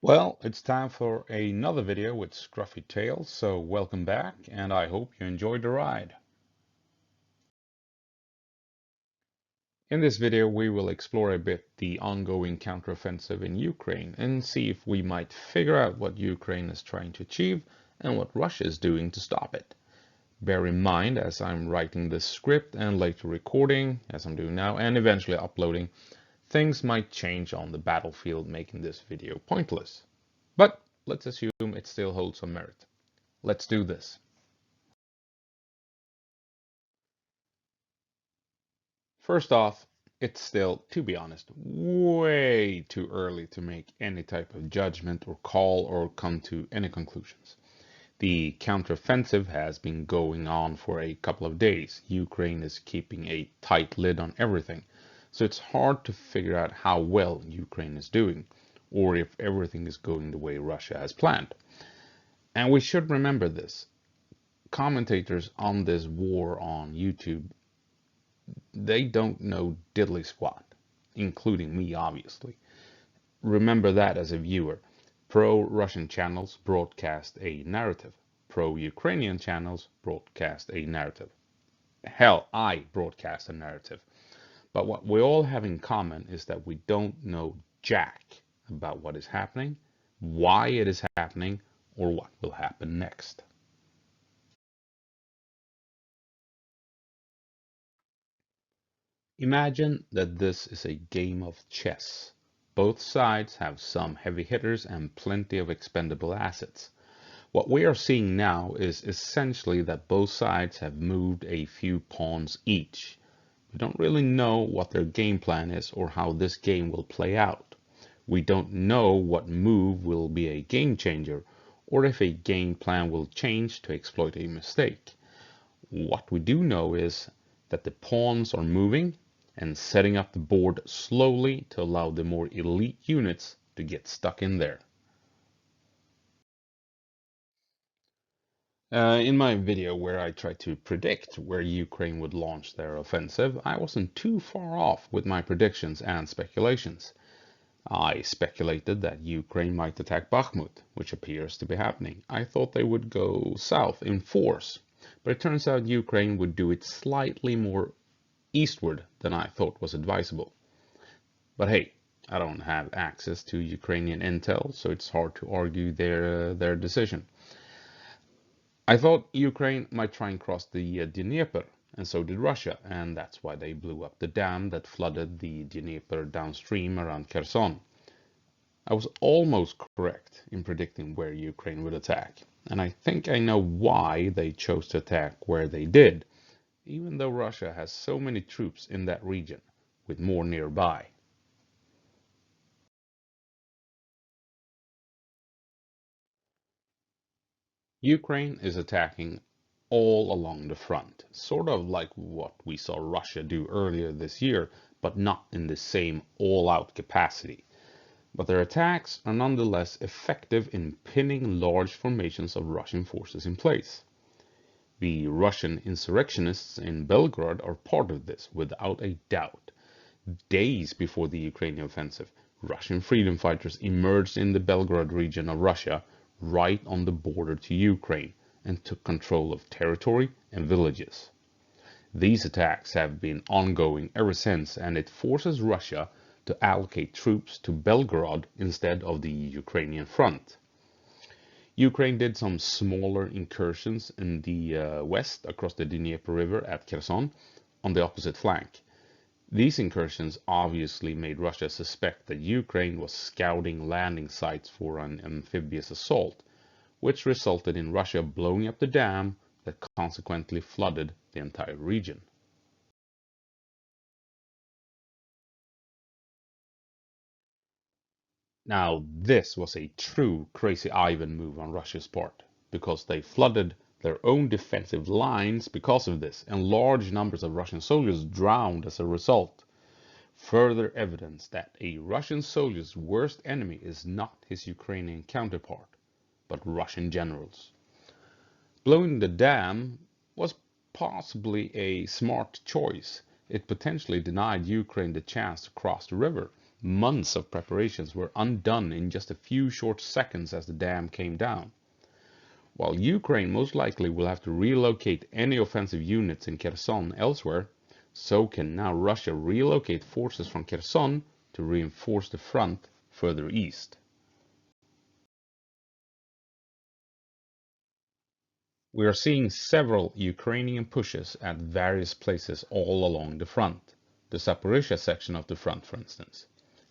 Well, it's time for another video with scruffy tails, so welcome back, and I hope you enjoyed the ride. In this video, we will explore a bit the ongoing counteroffensive in Ukraine and see if we might figure out what Ukraine is trying to achieve and what Russia is doing to stop it. Bear in mind, as I'm writing this script and later recording, as I'm doing now, and eventually uploading, things might change on the battlefield, making this video pointless. But let's assume it still holds some merit. Let's do this. First off, it's still, to be honest, way too early to make any type of judgment or call or come to any conclusions. The counteroffensive has been going on for a couple of days. Ukraine is keeping a tight lid on everything, so it's hard to figure out how well Ukraine is doing, or if everything is going the way Russia has planned. And we should remember this. Commentators on this war on YouTube, they don't know diddly squat, including me, obviously. Remember that as a viewer. Pro-Russian channels broadcast a narrative. Pro-Ukrainian channels broadcast a narrative. Hell, I broadcast a narrative. But what we all have in common is that we don't know jack about what is happening, why it is happening, or what will happen next. Imagine that this is a game of chess. Both sides have some heavy hitters and plenty of expendable assets. What we are seeing now is essentially that both sides have moved a few pawns each. We don't really know what their game plan is or how this game will play out. We don't know what move will be a game changer or if a game plan will change to exploit a mistake. What we do know is that the pawns are moving and setting up the board slowly to allow the more elite units to get stuck in there. In my video where I tried to predict where Ukraine would launch their offensive, I wasn't too far off with my predictions and speculations. I speculated that Ukraine might attack Bakhmut, which appears to be happening. I thought they would go south in force, but it turns out Ukraine would do it slightly more eastward than I thought was advisable. But hey, I don't have access to Ukrainian intel, so it's hard to argue their decision. I thought Ukraine might try and cross the Dnieper, and so did Russia, and that's why they blew up the dam that flooded the Dnieper downstream around Kherson. I was almost correct in predicting where Ukraine would attack, and I think I know why they chose to attack where they did, even though Russia has so many troops in that region, with more nearby. Ukraine is attacking all along the front, sort of like what we saw Russia do earlier this year, but not in the same all-out capacity. But their attacks are nonetheless effective in pinning large formations of Russian forces in place. The Russian insurrectionists in Belgrade are part of this, without a doubt. Days before the Ukrainian offensive, Russian freedom fighters emerged in the Belgrade region of Russia, right on the border to Ukraine, and took control of territory and villages. These attacks have been ongoing ever since, and it forces Russia to allocate troops to Belgrade instead of the Ukrainian front. Ukraine did some smaller incursions in the west across the Dnieper River at Kherson on the opposite flank. These incursions obviously made Russia suspect that Ukraine was scouting landing sites for an amphibious assault, which resulted in Russia blowing up the dam that consequently flooded the entire region. Now, this was a true crazy Ivan move on Russia's part, because they flooded their own defensive lines because of this, and large numbers of Russian soldiers drowned as a result. Further evidence that a Russian soldier's worst enemy is not his Ukrainian counterpart, but Russian generals. Blowing the dam was possibly a smart choice. It potentially denied Ukraine the chance to cross the river, Months of preparations were undone in just a few short seconds as the dam came down. While Ukraine most likely will have to relocate any offensive units in Kherson elsewhere, so can now Russia relocate forces from Kherson to reinforce the front further east. We are seeing several Ukrainian pushes at various places all along the front. The Zaporizhia section of the front, for instance.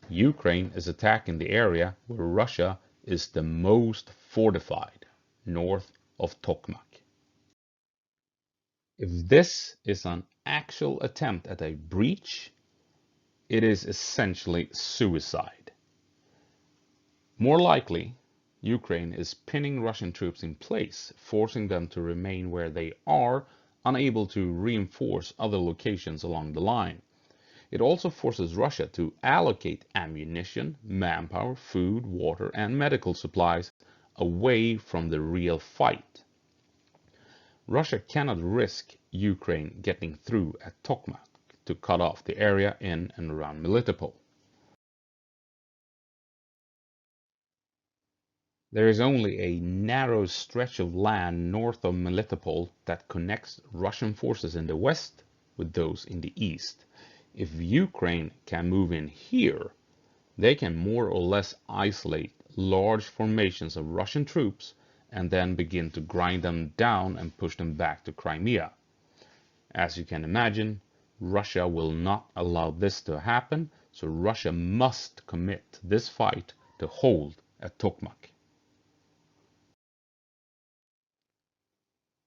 Ukraine is attacking the area where Russia is the most fortified, north of Tokmak. If this is an actual attempt at a breach, it is essentially suicide. More likely, Ukraine is pinning Russian troops in place, forcing them to remain where they are, unable to reinforce other locations along the line. It also forces Russia to allocate ammunition, manpower, food, water, and medical supplies away from the real fight. Russia cannot risk Ukraine getting through at Tokmak to cut off the area in and around Melitopol. There is only a narrow stretch of land north of Melitopol that connects Russian forces in the west with those in the east. If Ukraine can move in here, they can more or less isolate large formations of Russian troops and then begin to grind them down and push them back to Crimea. As you can imagine, Russia will not allow this to happen, so Russia must commit this fight to hold at Tokmak.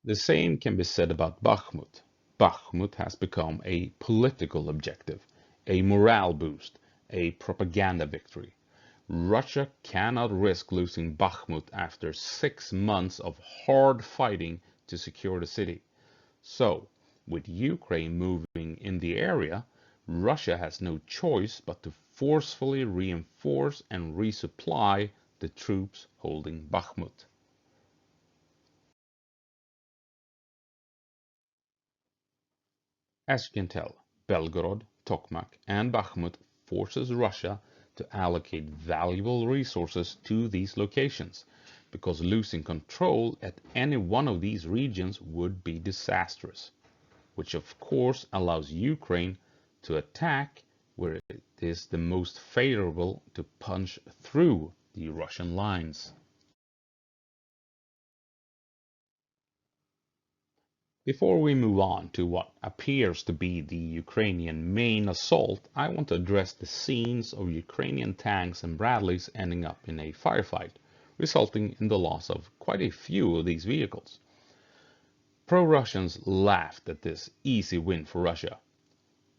The same can be said about Bakhmut. Bakhmut has become a political objective, a morale boost, a propaganda victory. Russia cannot risk losing Bakhmut after 6 months of hard fighting to secure the city. So, with Ukraine moving in the area, Russia has no choice but to forcefully reinforce and resupply the troops holding Bakhmut. As you can tell, Belgorod, Tokmak, and Bakhmut forces Russia to allocate valuable resources to these locations, because losing control at any one of these regions would be disastrous, which of course allows Ukraine to attack where it is the most favorable to punch through the Russian lines. Before we move on to what appears to be the Ukrainian main assault, I want to address the scenes of Ukrainian tanks and Bradleys ending up in a firefight, resulting in the loss of quite a few of these vehicles. Pro-Russians laughed at this easy win for Russia.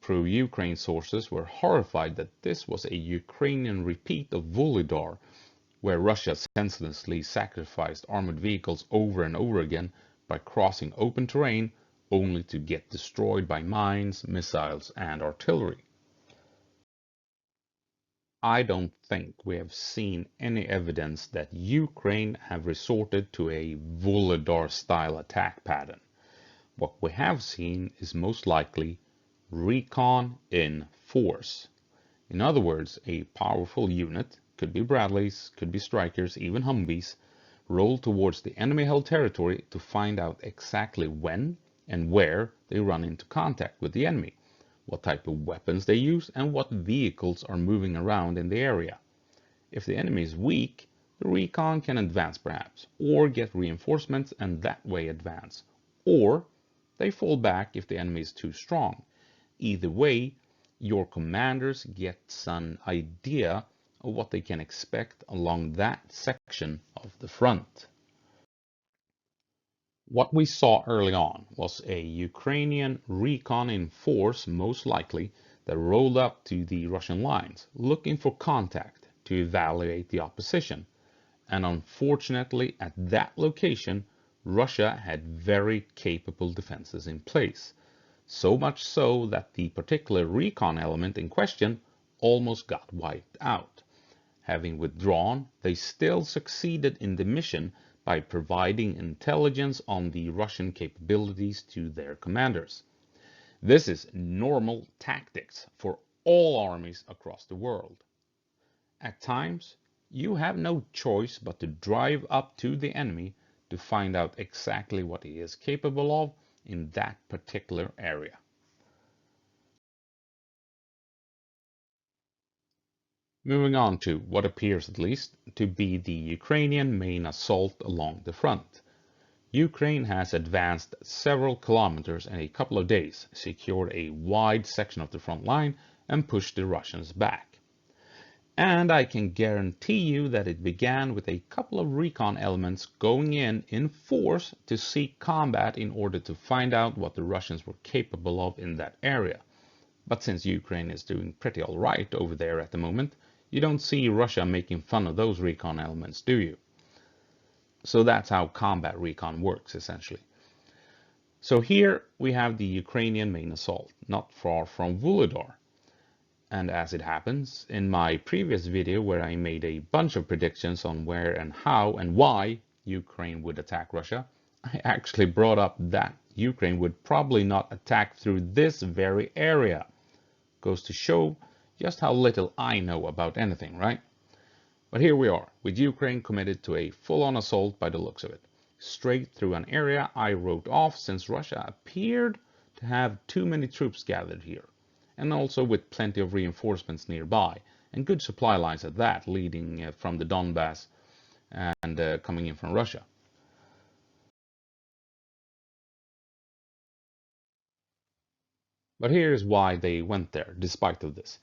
Pro-Ukraine sources were horrified that this was a Ukrainian repeat of Volodar, where Russia senselessly sacrificed armored vehicles over and over again by crossing open terrain only to get destroyed by mines, missiles, and artillery. I don't think we have seen any evidence that Ukraine have resorted to a Volodar-style attack pattern. What we have seen is most likely Recon in force. In other words, a powerful unit, could be Bradleys, could be Strykers, even Humvees, roll towards the enemy-held territory to find out exactly when and where they run into contact with the enemy, what type of weapons they use, and what vehicles are moving around in the area. If the enemy is weak, the recon can advance perhaps, or get reinforcements and that way advance, or they fall back if the enemy is too strong. Either way, your commanders get some idea of what they can expect along that section of the front. What we saw early on was a Ukrainian recon in force, most likely, that rolled up to the Russian lines, looking for contact to evaluate the opposition. And unfortunately, at that location, Russia had very capable defenses in place. So much so that the particular recon element in question almost got wiped out. Having withdrawn, they still succeeded in the mission by providing intelligence on the Russian capabilities to their commanders. This is normal tactics for all armies across the world. At times, you have no choice but to drive up to the enemy to find out exactly what he is capable of in that particular area. Moving on to what appears at least to be the Ukrainian main assault along the front. Ukraine has advanced several kilometers in a couple of days, secured a wide section of the front line, and pushed the Russians back. And I can guarantee you that it began with a couple of recon elements going in force to seek combat in order to find out what the Russians were capable of in that area. But since Ukraine is doing pretty alright over there at the moment, you don't see Russia making fun of those recon elements, do you? So that's how combat recon works, essentially. So here we have the Ukrainian main assault, not far from Volodar. And as it happens, in my previous video where I made a bunch of predictions on where and how and why Ukraine would attack Russia, I actually brought up that Ukraine would probably not attack through this very area. Goes to show just how little I know about anything, right? But here we are, with Ukraine committed to a full-on assault by the looks of it, straight through an area I wrote off since Russia appeared to have too many troops gathered here, and also with plenty of reinforcements nearby, and good supply lines at that, leading from the Donbass and coming in from Russia. But here's why they went there, despite of this.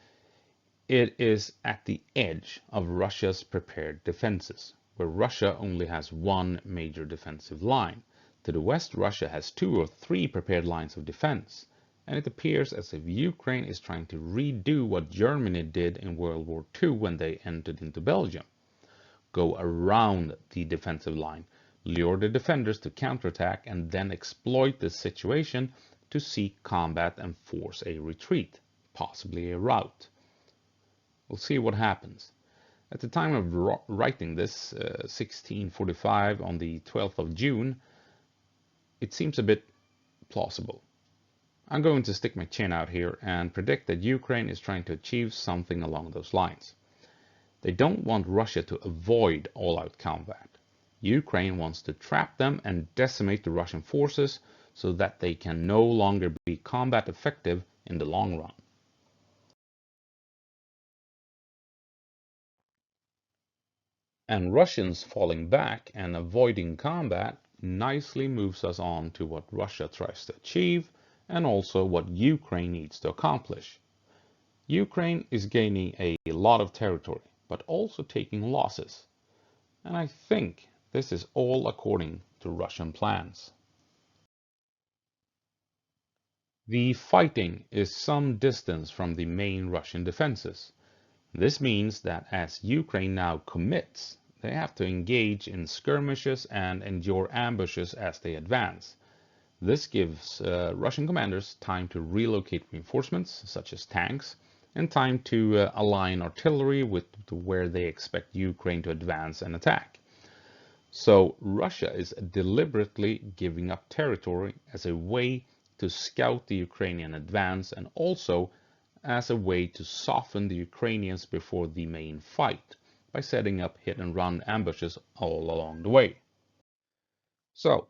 It is at the edge of Russia's prepared defenses, where Russia only has one major defensive line. To the west, Russia has 2 or 3 prepared lines of defense, and it appears as if Ukraine is trying to redo what Germany did in World War II when they entered into Belgium. Go around the defensive line, lure the defenders to counterattack, and then exploit this situation to seek combat and force a retreat, possibly a rout. We'll see what happens. At the time of writing this, 1645 on the 12th of June, it seems a bit plausible. I'm going to stick my chin out here and predict that Ukraine is trying to achieve something along those lines. They don't want Russia to avoid all-out combat. Ukraine wants to trap them and decimate the Russian forces so that they can no longer be combat effective in the long run. And Russians falling back and avoiding combat nicely moves us on to what Russia tries to achieve and also what Ukraine needs to accomplish. Ukraine is gaining a lot of territory, but also taking losses. And I think this is all according to Russian plans. The fighting is some distance from the main Russian defenses. This means that as Ukraine now commits, they have to engage in skirmishes and endure ambushes as they advance. This gives Russian commanders time to relocate reinforcements, such as tanks, and time to align artillery with where they expect Ukraine to advance and attack. So Russia is deliberately giving up territory as a way to scout the Ukrainian advance and also as a way to soften the Ukrainians before the main fight by setting up hit-and-run ambushes all along the way. So,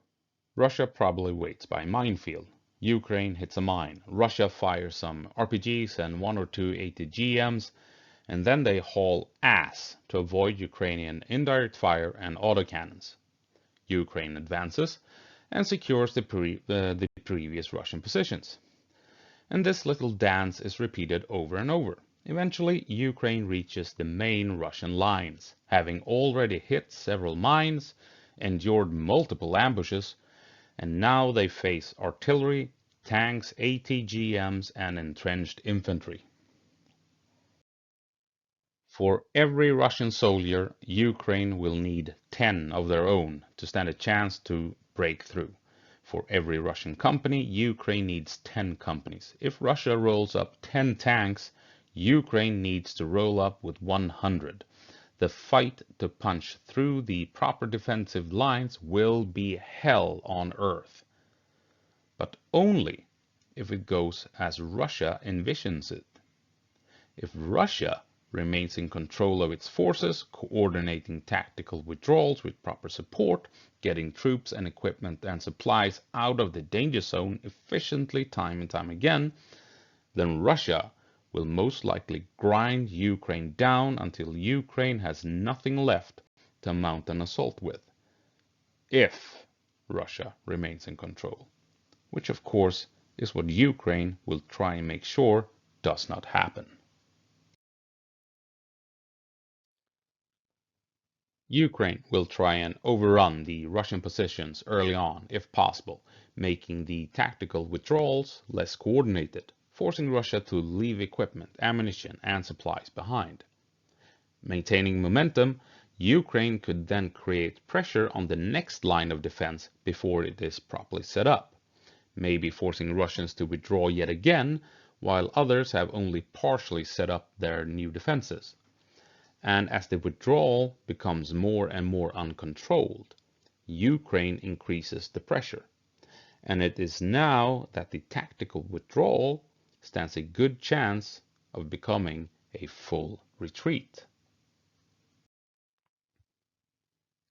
Russia probably waits by minefield. Ukraine hits a mine. Russia fires some RPGs and 1 or 2 ATGMs, and then they haul ass to avoid Ukrainian indirect fire and autocannons. Ukraine advances and secures the previous Russian positions. And this little dance is repeated over and over. Eventually, Ukraine reaches the main Russian lines, having already hit several mines, endured multiple ambushes, and now they face artillery, tanks, ATGMs, and entrenched infantry. For every Russian soldier, Ukraine will need 10 of their own to stand a chance to break through. For every Russian company, Ukraine needs 10 companies. If Russia rolls up 10 tanks, Ukraine needs to roll up with 100. The fight to punch through the proper defensive lines will be hell on earth. But only if it goes as Russia envisions it. If Russia remains in control of its forces, coordinating tactical withdrawals with proper support, getting troops and equipment and supplies out of the danger zone efficiently time and time again, then Russia will most likely grind Ukraine down until Ukraine has nothing left to mount an assault with, if Russia remains in control, which of course is what Ukraine will try and make sure does not happen. Ukraine will try and overrun the Russian positions early on, if possible, making the tactical withdrawals less coordinated, forcing Russia to leave equipment, ammunition, and supplies behind. Maintaining momentum, Ukraine could then create pressure on the next line of defense before it is properly set up, maybe forcing Russians to withdraw yet again, while others have only partially set up their new defenses. And as the withdrawal becomes more and more uncontrolled, Ukraine increases the pressure. And it is now that the tactical withdrawal stands a good chance of becoming a full retreat.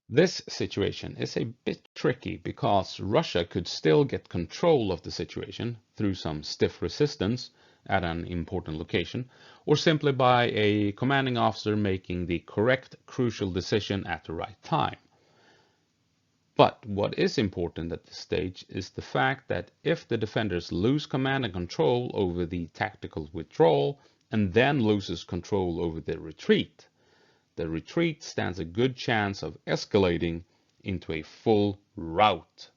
This situation is a bit tricky because Russia could still get control of the situation through some stiff resistance at an important location, or simply by a commanding officer making the correct, crucial decision at the right time. But what is important at this stage is the fact that if the defenders lose command and control over the tactical withdrawal and then loses control over the retreat stands a good chance of escalating into a full rout.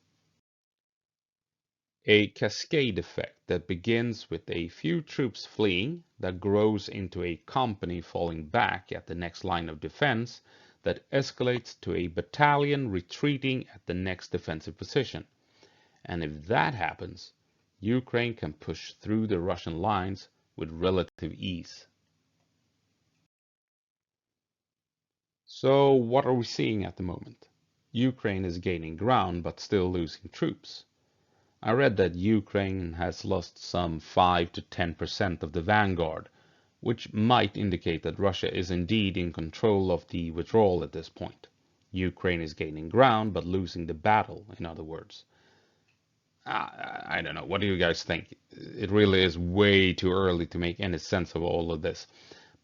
A cascade effect that begins with a few troops fleeing, that grows into a company falling back at the next line of defense, that escalates to a battalion retreating at the next defensive position. And if that happens, Ukraine can push through the Russian lines with relative ease. So what are we seeing at the moment? Ukraine is gaining ground but still losing troops. I read that Ukraine has lost some 5 to 10% of the vanguard, which might indicate that Russia is indeed in control of the withdrawal at this point. Ukraine is gaining ground but losing the battle, in other words. I don't know. What do you guys think? It really is way too early to make any sense of all of this.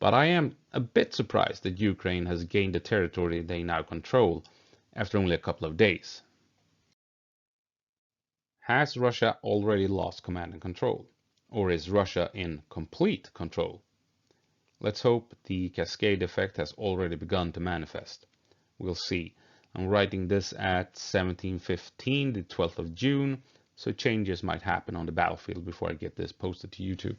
But I am a bit surprised that Ukraine has gained the territory they now control after only a couple of days. Has Russia already lost command and control? Or is Russia in complete control? Let's hope the cascade effect has already begun to manifest. We'll see. I'm writing this at 17:15, the 12th of June, so changes might happen on the battlefield before I get this posted to YouTube.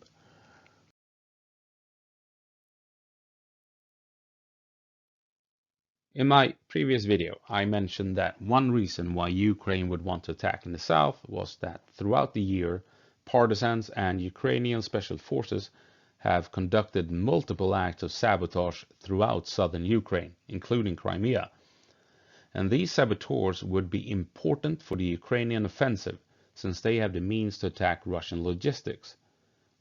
In my previous video, I mentioned that one reason why Ukraine would want to attack in the south was that throughout the year, partisans and Ukrainian special forces have conducted multiple acts of sabotage throughout southern Ukraine, including Crimea. And these saboteurs would be important for the Ukrainian offensive, since they have the means to attack Russian logistics,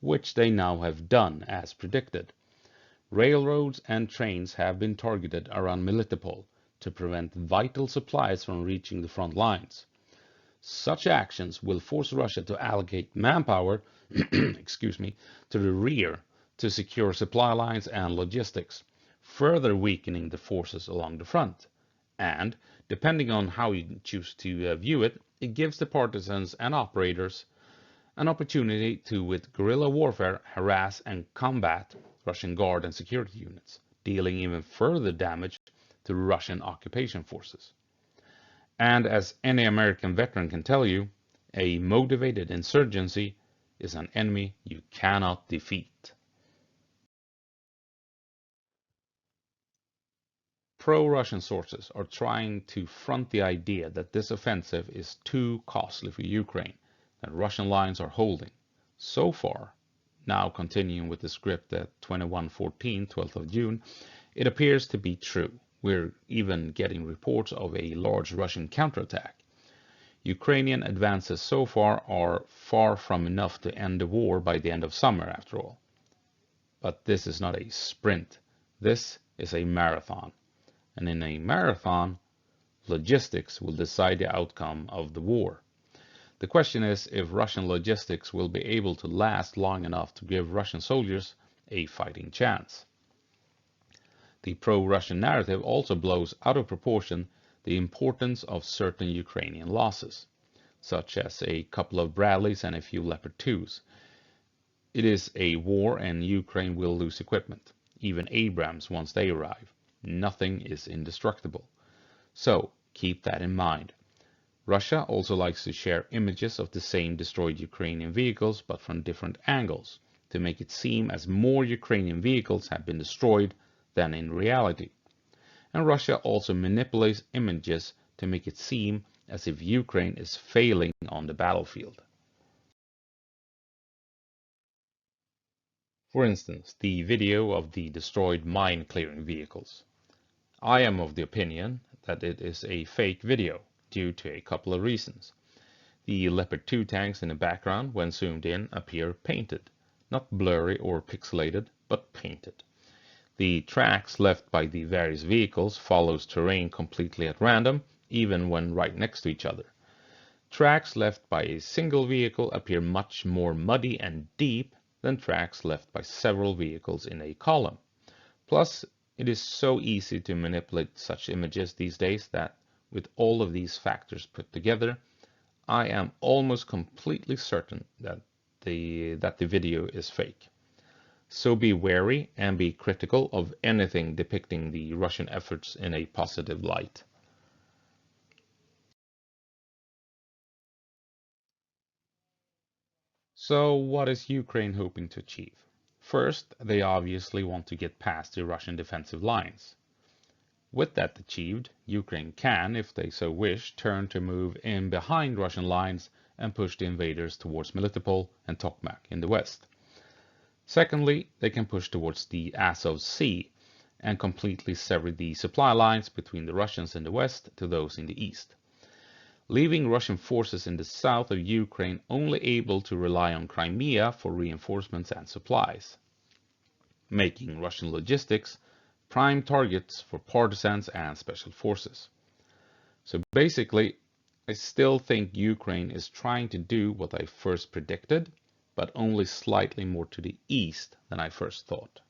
which they now have done as predicted. Railroads and trains have been targeted around Melitopol to prevent vital supplies from reaching the front lines. Such actions will force Russia to allocate manpower excuse me, to the rear to secure supply lines and logistics, further weakening the forces along the front. And, depending on how you choose to view it, it gives the partisans and operators an opportunity to, with guerrilla warfare, harass and combat Russian guard and security units, dealing even further damage to Russian occupation forces. And as any American veteran can tell you, a motivated insurgency is an enemy you cannot defeat. Pro-Russian sources are trying to front the idea that this offensive is too costly for Ukraine, that Russian lines are holding. So far, now continuing with the script at 21:14, 12th of June, it appears to be true. We're even getting reports of a large Russian counterattack. Ukrainian advances so far are far from enough to end the war by the end of summer, after all. But this is not a sprint. This is a marathon, and in a marathon, logistics will decide the outcome of the war. The question is if Russian logistics will be able to last long enough to give Russian soldiers a fighting chance. The pro-Russian narrative also blows out of proportion the importance of certain Ukrainian losses, such as a couple of Bradleys and a few Leopard 2s. It is a war and Ukraine will lose equipment, even Abrams once they arrive. Nothing is indestructible. So keep that in mind. Russia also likes to share images of the same destroyed Ukrainian vehicles, but from different angles, to make it seem as more Ukrainian vehicles have been destroyed than in reality. And Russia also manipulates images to make it seem as if Ukraine is failing on the battlefield. For instance, the video of the destroyed mine-clearing vehicles. I am of the opinion that it is a fake video, due to a couple of reasons. The Leopard 2 tanks in the background, when zoomed in, appear painted. Not blurry or pixelated, but painted. The tracks left by the various vehicles follows terrain completely at random, even when right next to each other. Tracks left by a single vehicle appear much more muddy and deep than tracks left by several vehicles in a column. Plus, it is so easy to manipulate such images these days that with all of these factors put together, I am almost completely certain that the video is fake. So be wary and be critical of anything depicting the Russian efforts in a positive light. So what is Ukraine hoping to achieve? First, they obviously want to get past the Russian defensive lines. With that achieved, Ukraine can, if they so wish, turn to move in behind Russian lines and push the invaders towards Melitopol and Tokmak in the west. Secondly, they can push towards the Azov Sea and completely sever the supply lines between the Russians in the west to those in the east, leaving Russian forces in the south of Ukraine only able to rely on Crimea for reinforcements and supplies, making Russian logistics prime targets for partisans and special forces. So basically, I still think Ukraine is trying to do what I first predicted, but only slightly more to the east than I first thought.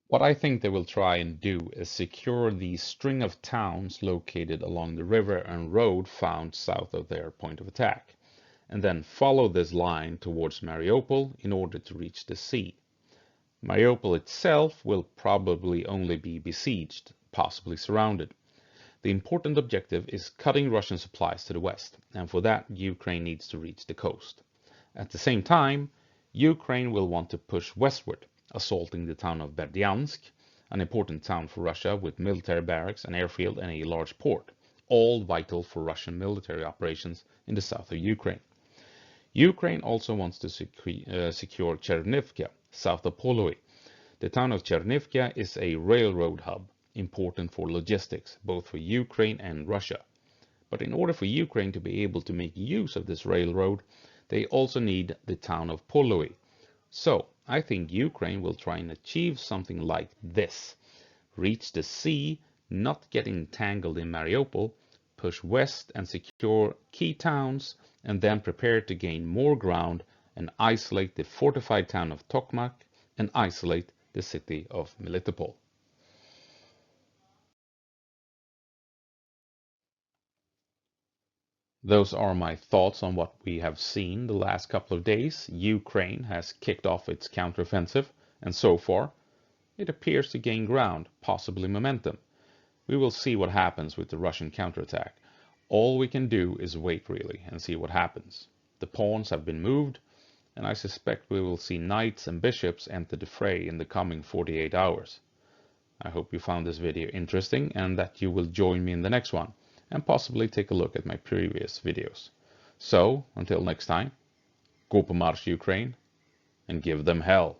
What I think they will try and do is secure the string of towns located along the river and road found south of their point of attack, and then follow this line towards Mariupol in order to reach the sea. Mariupol itself will probably only be besieged, possibly surrounded. The important objective is cutting Russian supplies to the west, and for that Ukraine needs to reach the coast. At the same time, Ukraine will want to push westward, assaulting the town of Berdyansk, an important town for Russia with military barracks, an airfield and a large port, all vital for Russian military operations in the south of Ukraine. Ukraine also wants to secure Chernivka, south of Poloi. The town of Chernivka is a railroad hub, important for logistics, both for Ukraine and Russia. But in order for Ukraine to be able to make use of this railroad, they also need the town of Poloi. So, I think Ukraine will try and achieve something like this. Reach the sea, not get entangled in Mariupol, push west and secure key towns, and then prepare to gain more ground and isolate the fortified town of Tokmak and isolate the city of Melitopol. Those are my thoughts on what we have seen the last couple of days. Ukraine has kicked off its counteroffensive, and so far, it appears to gain ground, possibly momentum. We will see what happens with the Russian counterattack. All we can do is wait really and see what happens. The pawns have been moved, and I suspect we will see knights and bishops enter the fray in the coming 48 hours. I hope you found this video interesting and that you will join me in the next one and possibly take a look at my previous videos. So, until next time, gå på marsch Ukraine and give them hell.